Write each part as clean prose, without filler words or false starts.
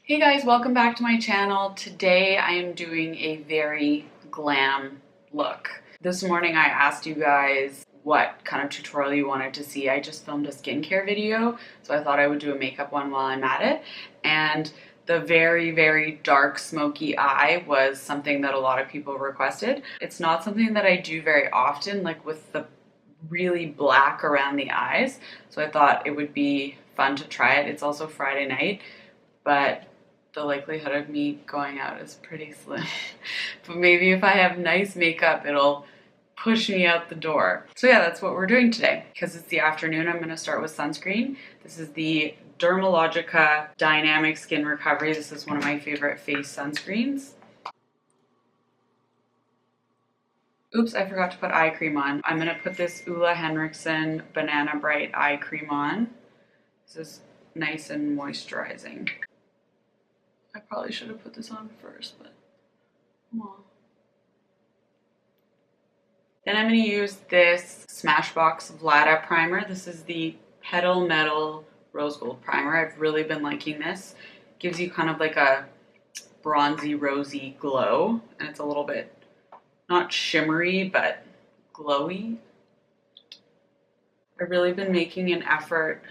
Hey guys, welcome back to my channel. Today I am doing a very glam look. This morning I asked you guys what kind of tutorial you wanted to see. I just filmed a skincare video, so I thought I would do a makeup one while I'm at it. And the very dark smoky eye was something that a lot of people requested. It's not something that I do very often, like with the really black around the eyes. So I thought it would be fun to try it. It's also Friday night, but the likelihood of me going out is pretty slim. But maybe if I have nice makeup, it'll push me out the door. So yeah, that's what we're doing today. Because it's the afternoon, I'm gonna start with sunscreen. This is the DERMALOGICA Dynamic Skin Recovery. This is one of my favorite face sunscreens. Oops, I forgot to put eye cream on. I'm gonna put this OLEHENRIKSEN Banana Bright Eye Cream on. This is nice and moisturizing. I probably should have put this on first, but come on. Then I'm going to use this Smashbox Vlada primer. This is the Petal Metal Rose Gold Primer. I've really been liking this. Gives you kind of like a bronzy, rosy glow, and it's a little bit not shimmery, but glowy. I've really been making an effort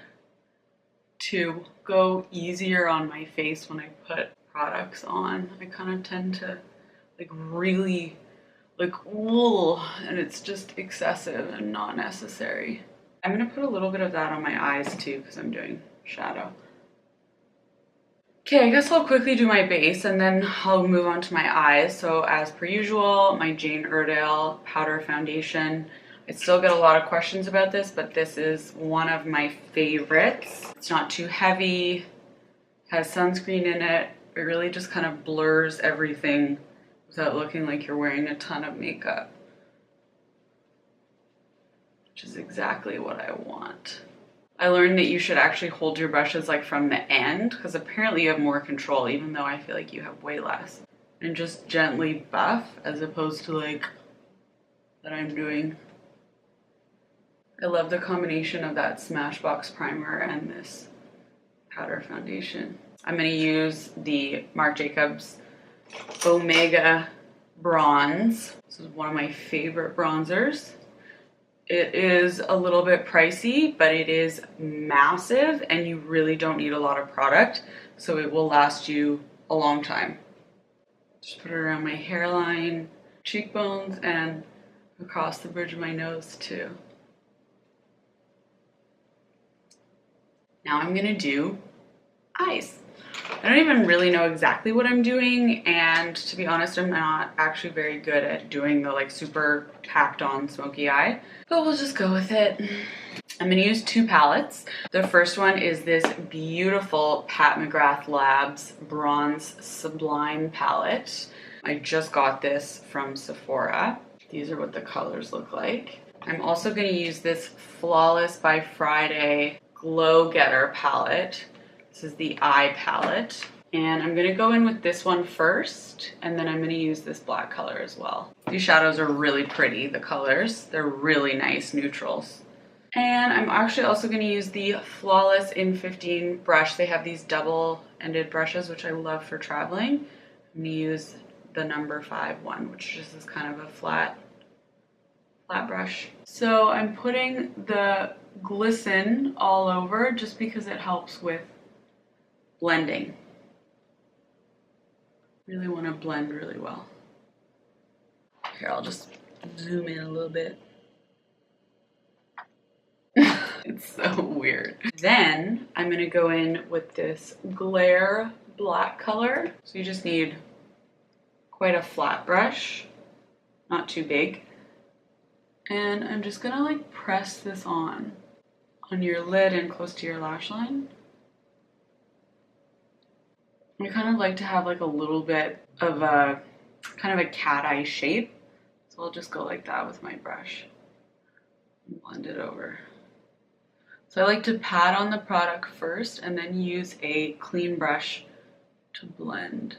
to go easier on my face when I put products on. I kind of tend to like really like wool, and it's just excessive and not necessary. I'm gonna put a little bit of that on my eyes too because I'm doing shadow. Okay, I guess I'll quickly do my base and then I'll move on to my eyes. So as per usual, my Jane Iredale powder foundation. I still get a lot of questions about this, but this is one of my favorites. It's not too heavy, has sunscreen in it. It really just kind of blurs everything without looking like you're wearing a ton of makeup, which is exactly what I want. I learned that you should actually hold your brushes like from the end because apparently you have more control, even though I feel like you have way less. And just gently buff as opposed to like that I'm doing. I love the combination of that Smashbox primer and this powder foundation. I'm going to use the Marc Jacobs Omega Bronze. This is one of my favorite bronzers. It is a little bit pricey, but it is massive and you really don't need a lot of product, so it will last you a long time. Just put it around my hairline, cheekbones, and across the bridge of my nose too. Now I'm gonna do eyes. I don't even really know exactly what I'm doing, and to be honest, I'm not actually very good at doing the like super packed on smoky eye, but we'll just go with it. I'm gonna use two palettes. The first one is this beautiful Pat McGrath Labs Bronze Sublime palette. I just got this from Sephora. These are what the colors look like. I'm also gonna use this Flawless by Friday Glow Getter palette. This is the eye palette. And I'm gonna go in with this one first, and then I'm gonna use this black color as well. These shadows are really pretty, the colors. They're really nice neutrals. And I'm actually also gonna use the Flawless in 15 brush. They have these double-ended brushes, which I love for traveling. I'm gonna use the number 5 one, which just is kind of a flat brush. So I'm putting the glisten all over just because it helps with blending. Really want to blend really well. Here, I'll just zoom in a little bit. It's so weird. Then I'm gonna go in with this Glare black color. So you just need quite a flat brush, not too big. And I'm just gonna like press this on your lid and close to your lash line. I kind of like to have like a little bit of a kind of a cat eye shape. So I'll just go like that with my brush and blend it over. So I like to pat on the product first and then use a clean brush to blend.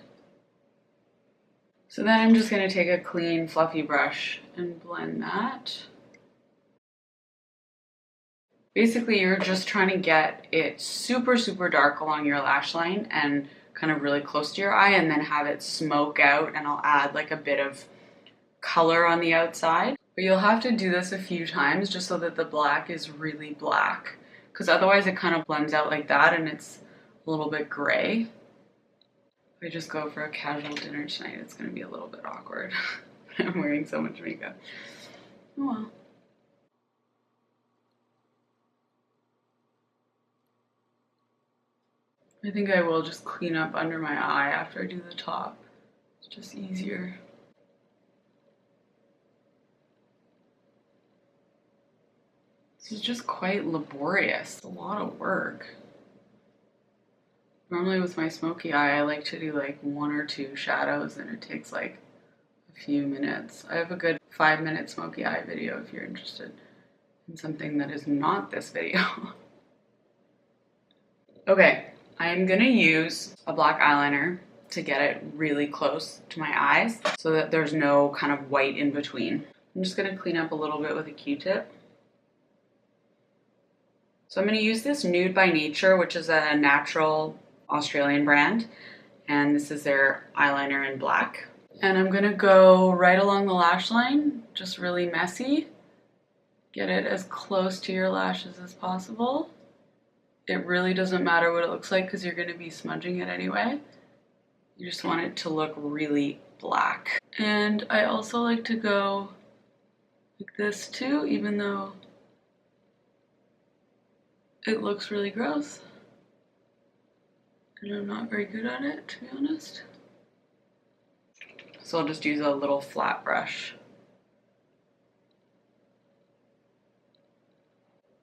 So then I'm just gonna take a clean fluffy brush and blend that. Basically, you're just trying to get it super, super dark along your lash line and kind of really close to your eye and then have it smoke out, and I'll add like a bit of color on the outside. But you'll have to do this a few times just so that the black is really black, because otherwise it kind of blends out like that and it's a little bit gray. If I just go for a casual dinner tonight, it's going to be a little bit awkward. I'm wearing so much makeup. Oh well. I think I will just clean up under my eye after I do the top. It's just easier. This is just quite laborious. It's a lot of work. Normally with my smoky eye, I like to do like 1 or 2 shadows and it takes like a few minutes. I have a good 5-minute smoky eye video if you're interested in something that is not this video. Okay, I'm gonna use a black eyeliner to get it really close to my eyes so that there's no kind of white in between. I'm just gonna clean up a little bit with a Q-tip. So I'm gonna use this Nude by Nature, which is a natural Australian brand, and this is their eyeliner in black. And I'm gonna go right along the lash line, just really messy. Get it as close to your lashes as possible. It really doesn't matter what it looks like because you're gonna be smudging it anyway. You just want it to look really black. And I also like to go like this too, even though it looks really gross. And I'm not very good at it, to be honest. So I'll just use a little flat brush.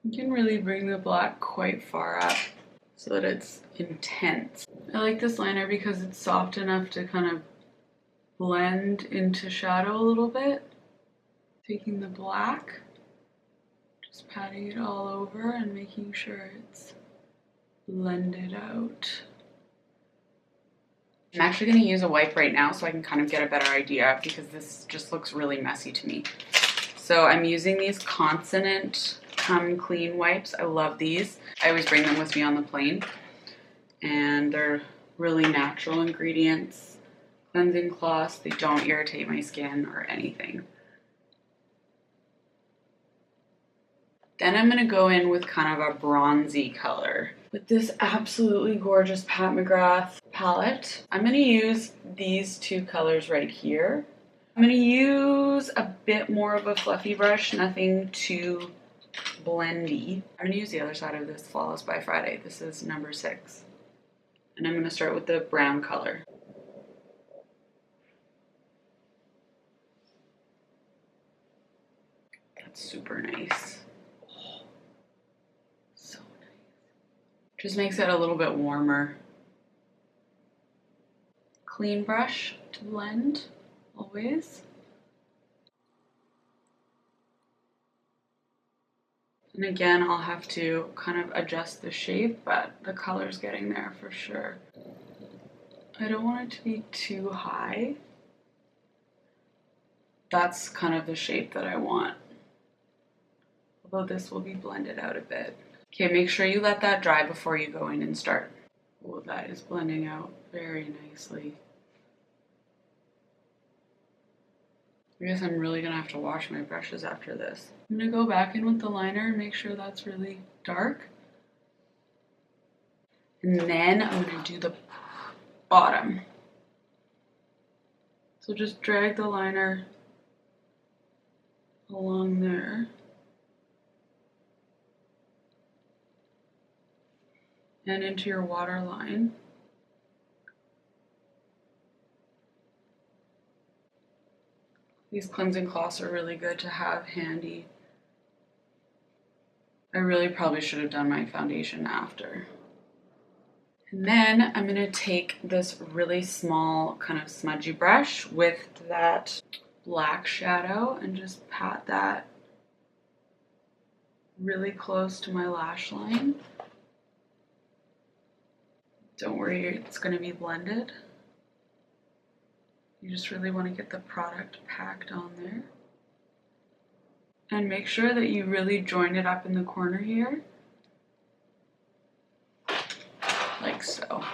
You can really bring the black quite far up so that it's intense. I like this liner because it's soft enough to kind of blend into shadow a little bit. Taking the black, just patting it all over and making sure it's blended out. I'm actually going to use a wipe right now so I can kind of get a better idea because this just looks really messy to me. So I'm using these CONSONANT Come Clean wipes. I love these. I always bring them with me on the plane. And they're really natural ingredients. Cleansing cloths. They don't irritate my skin or anything. Then I'm going to go in with kind of a bronzy color with this absolutely gorgeous Pat McGrath palette. I'm going to use these 2 colors right here. I'm going to use a bit more of a fluffy brush, nothing too blendy. I'm going to use the other side of this Flawless by Friday. This is number 6. And I'm going to start with the brown color. That's super nice. Just makes it a little bit warmer. Clean brush to blend, always. And again, I'll have to kind of adjust the shape, but the color's getting there for sure. I don't want it to be too high. That's kind of the shape that I want. Although this will be blended out a bit. Okay, make sure you let that dry before you go in and start. Oh, that is blending out very nicely. I guess I'm really gonna have to wash my brushes after this. I'm gonna go back in with the liner and make sure that's really dark. And then I'm gonna do the bottom. So just drag the liner along there. And into your waterline. These cleansing cloths are really good to have handy. I really probably should have done my foundation after. And then I'm gonna take this really small kind of smudgy brush with that black shadow and just pat that really close to my lash line. Don't worry, it's going to be blended. You just really want to get the product packed on there. And make sure that you really join it up in the corner here. Like so.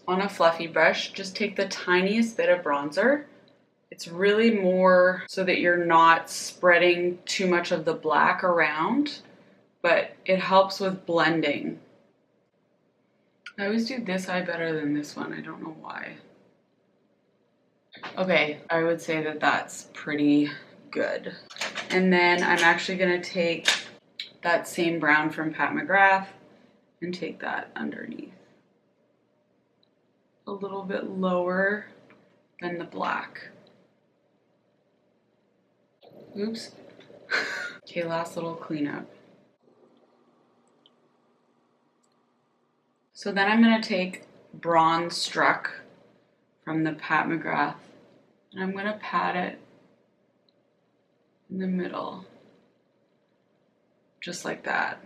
on a fluffy brush, just take the tiniest bit of bronzer. It's really more so that you're not spreading too much of the black around, but it helps with blending. I always do this eye better than this one. I don't know why. Okay, I would say that that's pretty good. And then I'm actually gonna take that same brown from Pat McGrath and take that underneath. A little bit lower than the black. Oops. Okay, last little cleanup. So then I'm gonna take Bronze Struck from the Pat McGrath and I'm gonna pat it in the middle, just like that.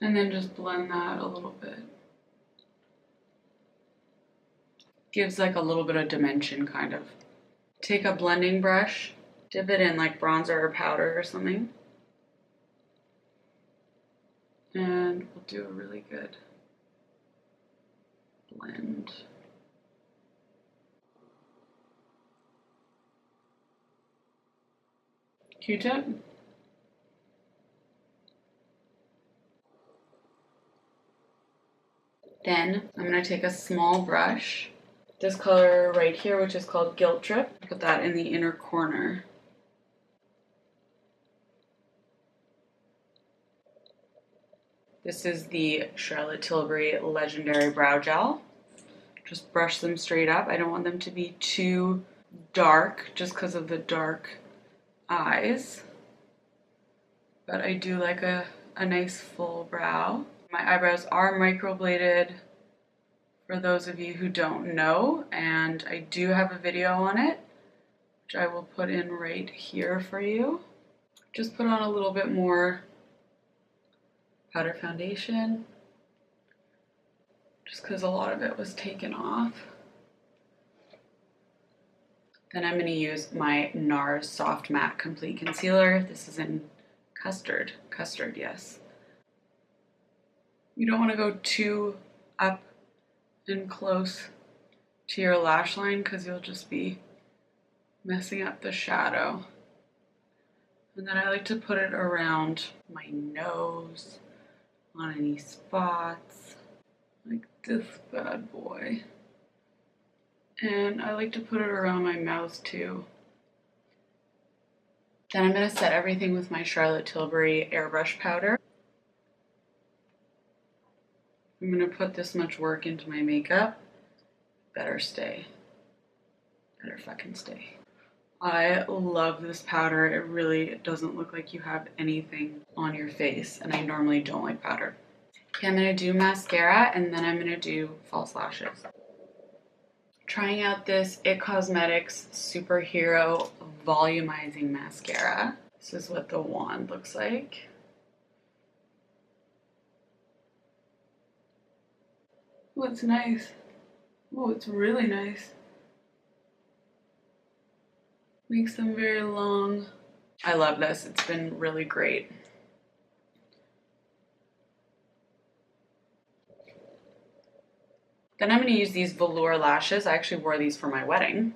And then just blend that a little bit. Gives like a little bit of dimension, kind of. Take a blending brush, dip it in like bronzer or powder or something. And we'll do a really good blend. Q-tip. Then I'm going to take a small brush, this color right here, which is called Guilt Trip, put that in the inner corner. This is the Charlotte Tilbury Legendary Brow Gel. Just brush them straight up. I don't want them to be too dark just because of the dark eyes. But I do like a nice full brow. My eyebrows are microbladed for those of you who don't know, and I do have a video on it, which I will put in right here for you. Just put on a little bit more powder foundation, just because a lot of it was taken off. Then I'm going to use my NARS Soft Matte Complete Concealer. This is in Custard. Custard, yes. You don't want to go too up and close to your lash line because you'll just be messing up the shadow. And then I like to put it around my nose, on any spots, like this bad boy. And I like to put it around my mouth too. Then I'm going to set everything with my Charlotte Tilbury Airbrush powder. I'm going to put this much work into my makeup. Better stay. Better fucking stay. I love this powder. It really doesn't look like you have anything on your face, and I normally don't like powder. Okay, I'm going to do mascara, and then I'm going to do false lashes. Trying out this IT Cosmetics Superhero Volumizing Mascara. This is what the wand looks like. Oh, it's nice. Oh, it's really nice. Makes them very long. I love this. It's been really great. Then I'm going to use these velour lashes. I actually wore these for my wedding.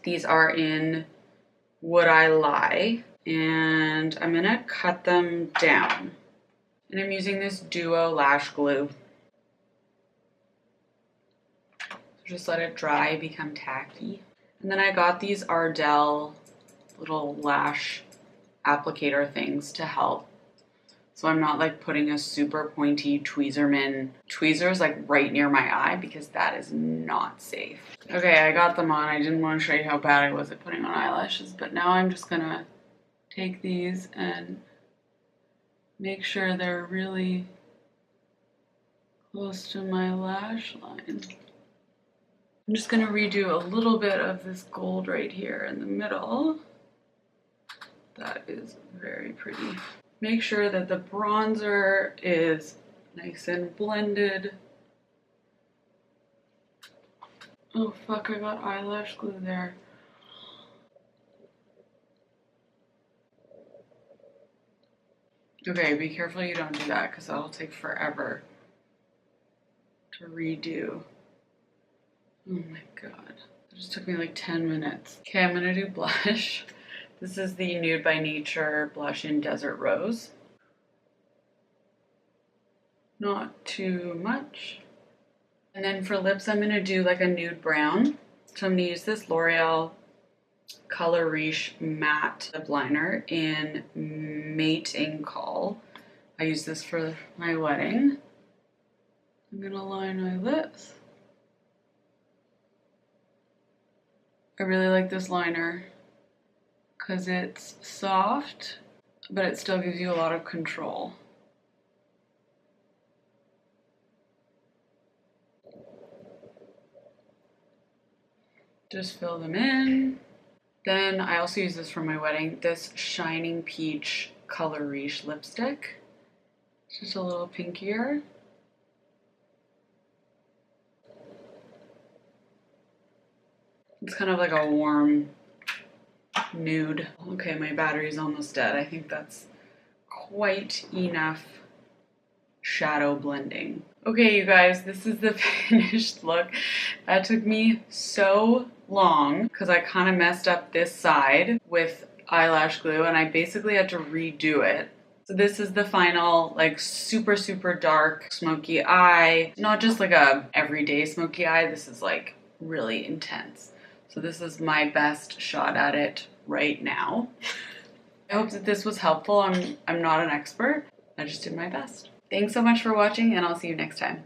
These are in Would I Lie? And I'm going to cut them down. And I'm using this Duo Lash Glue. Just let it dry, become tacky. And then I got these Ardell little lash applicator things to help. So I'm not like putting a super pointy tweezers like right near my eye because that is not safe. Okay, I got them on. I didn't want to show you how bad I was at putting on eyelashes, but now I'm just gonna take these and make sure they're really close to my lash line. I'm just going to redo a little bit of this gold right here in the middle. That is very pretty. Make sure that the bronzer is nice and blended. Oh fuck, I got eyelash glue there. Okay, be careful you don't do that because that'll take forever to redo. Oh my god. It just took me like 10 minutes. Okay, I'm gonna do blush. This is the Nude by Nature blush in Desert Rose. Not too much. And then for lips, I'm gonna do like a nude brown. So I'm gonna use this L'Oreal Color Riche Matte Lip Liner in Mating Call. I use this for my wedding. I'm gonna line my lips. I really like this liner because it's soft, but it still gives you a lot of control. Just fill them in. Then I also use this for my wedding, this Shining Peach Color Riche lipstick. It's just a little pinkier. It's kind of like a warm nude. Okay, my battery's almost dead. I think that's quite enough shadow blending. Okay, you guys, this is the finished look. That took me so long because I kind of messed up this side with eyelash glue and I basically had to redo it. So this is the final, like, super, super dark smoky eye. Not just like a everyday smoky eye. This is like really intense. So this is my best shot at it right now. I hope that this was helpful. I'm not an expert. I just did my best. Thanks so much for watching and I'll see you next time.